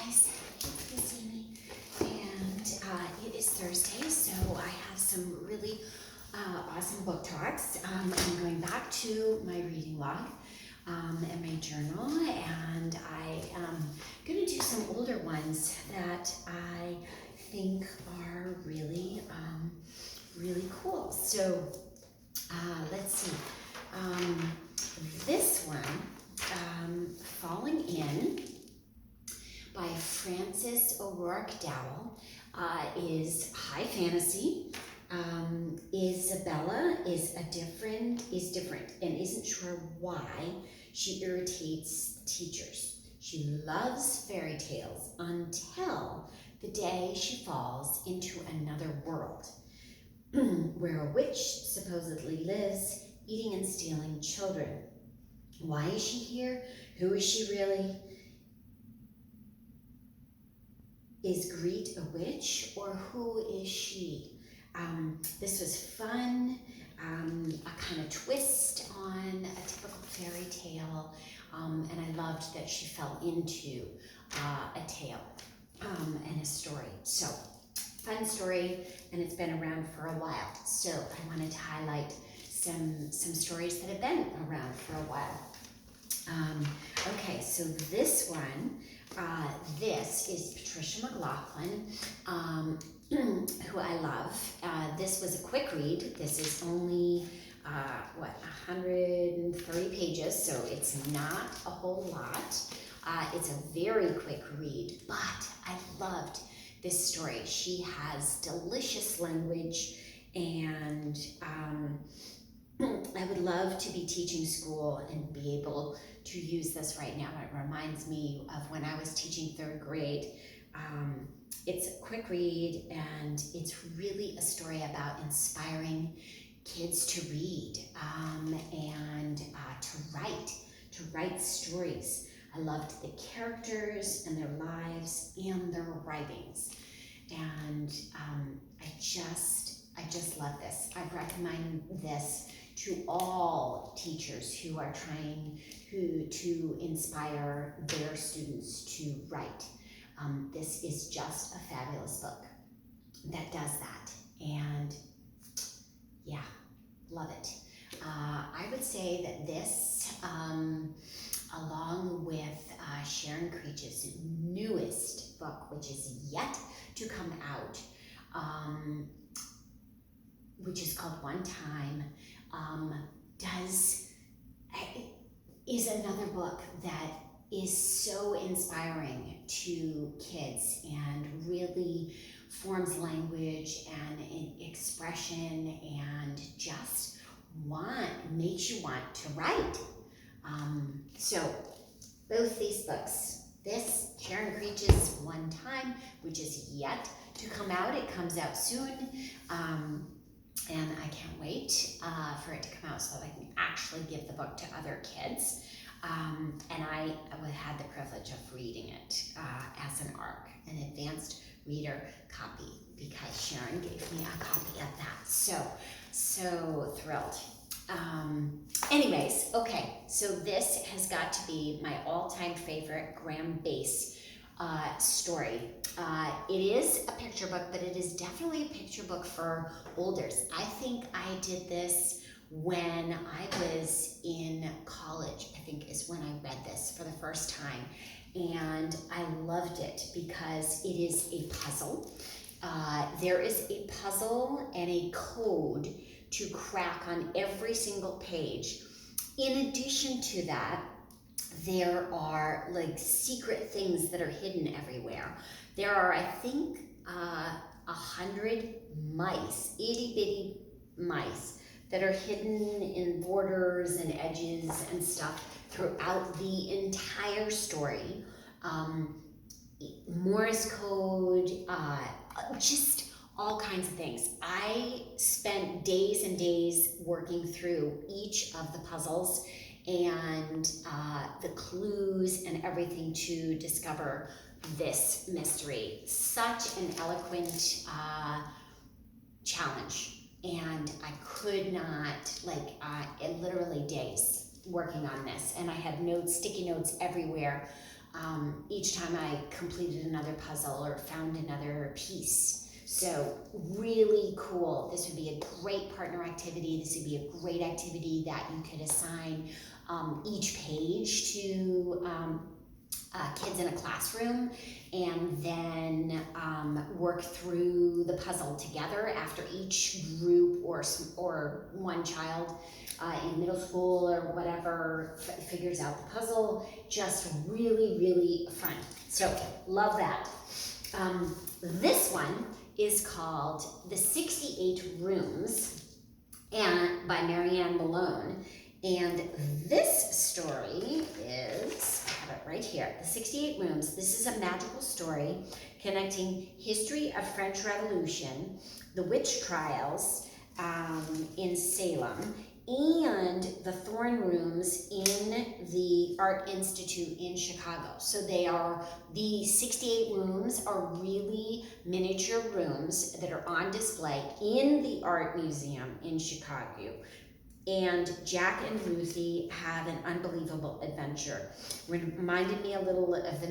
guys, it's Miss Amy, and it is Thursday, so I have some really awesome book talks. I'm going back to my reading log and my journal, and I am going to do some older ones that I think are really, really cool. So let's see. This one, Falling In, by Frances O'Rourke Dowell, is high fantasy. Isabella is different and isn't sure why she irritates teachers. She loves fairy tales until the day she falls into another world where a witch supposedly lives, eating and stealing children. Why is she here? Who is she really? Is Greet a witch, or who is she? This was fun, a kind of twist on a typical fairy tale, and I loved that she fell into a tale and a story. So, fun story, and it's been around for a while. So I wanted to highlight some stories that have been around for a while. Okay, so this one, this is Patricia McLaughlin, who I love. This was a quick read. This is only, 130 pages, so it's not a whole lot. It's a very quick read, but I loved this story. She has delicious language, and I would love to be teaching school and be able to use this right now. It reminds me of when I was teaching third grade. It's a quick read, and it's really a story about inspiring kids to read and to write stories. I loved the characters and their lives and their writings, and I just love this. I recommend this to all teachers who are trying to inspire their students to write. This is just a fabulous book that does that, and yeah, love it. I would say that this, along with Sharon Creech's newest book, which is yet to come out, which is called One Time, is another book that is so inspiring to kids and really forms language and expression and just makes you want to write. So both these books, this Sharon Creech's One Time, which is yet to come out. It comes out soon. And I can't wait for it to come out so that I can actually give the book to other kids. And I had the privilege of reading it as an ARC, an advanced reader copy, because Sharon gave me a copy of that. So thrilled. Anyways, okay, so this has got to be my all-time favorite Graham Base story. It is a picture book, but it is definitely a picture book for olders. I think I did this when I was in college, I think is when I read this for the first time. And I loved it because it is a puzzle. There is a puzzle and a code to crack on every single page. In addition to that, there are like secret things that are hidden everywhere. There are, I think, 100 mice, itty bitty mice, that are hidden in borders and edges and stuff throughout the entire story. Morse code, just all kinds of things. I spent days and days working through each of the puzzles and the clues and everything to discover this mystery. Such an eloquent challenge. And I could not, literally days working on this. And I had notes, sticky notes everywhere each time I completed another puzzle or found another piece. So really cool. This would be a great partner activity. This would be a great activity that you could assign each page to kids in a classroom, and then work through the puzzle together after each group or one child in middle school or whatever figures out the puzzle. Just really, really fun. So love that. This one is called The 68 Rooms and by Marianne Malone. And this story is, I have it right here, The 68 Rooms. This is a magical story connecting history of French Revolution, the witch trials in Salem, and the Thorn Rooms in the Art Institute in Chicago. So the 68 rooms are really miniature rooms that are on display in the Art Museum in Chicago. And Jack and Ruthie have an unbelievable adventure. Reminded me a little of the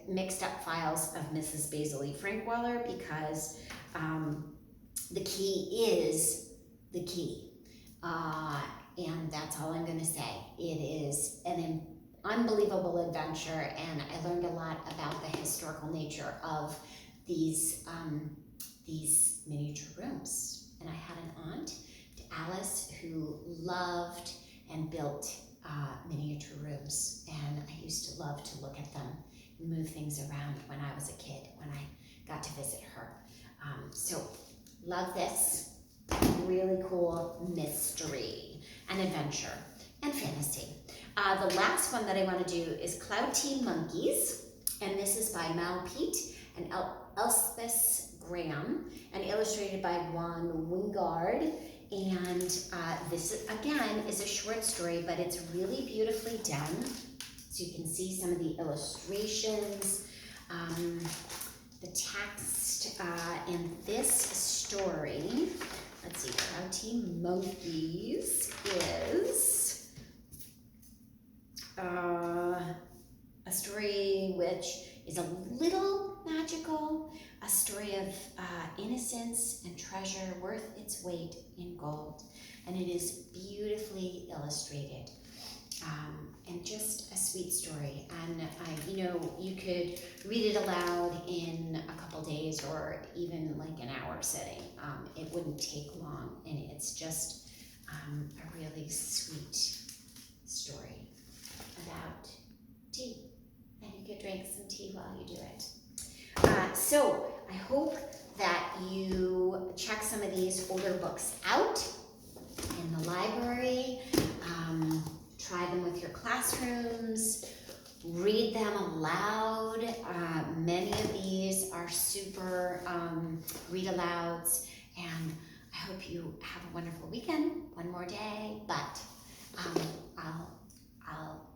mixed up files of Mrs. Basil E. Frankweller, because the key is the key. And that's all I'm going to say. It is an unbelievable adventure, and I learned a lot about the historical nature of these miniature rooms. And I had an aunt, Alice, who loved and built miniature rooms, and I used to love to look at them and move things around when I was a kid, when I got to visit her. So love this. Really cool mystery and adventure and fantasy. The last one that I want to do is Cloud Tea Monkeys, and this is by Mal Pete and Elspeth Graham, and illustrated by Juan Wingard. And this, again, is a short story, but it's really beautifully done. So you can see some of the illustrations, the text in this story. Let's see, Cloud Tea Monkeys is a story which is a little magical, a story of innocence and treasure worth its weight in gold. And it is beautifully illustrated, and just a sweet story. And you could read it aloud in a couple days or even like an hour sitting. It wouldn't take long, and it's just a really sweet story about tea. And you could drink some tea while you do it. So I hope that you check some of these older books out in the library. Try them with your classrooms. Read them aloud. Many of these are super read-alouds. And I hope you have a wonderful weekend. One more day, but I'll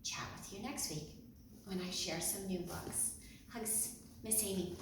chat with you next week when I share some new books. Hugs, Miss Amy.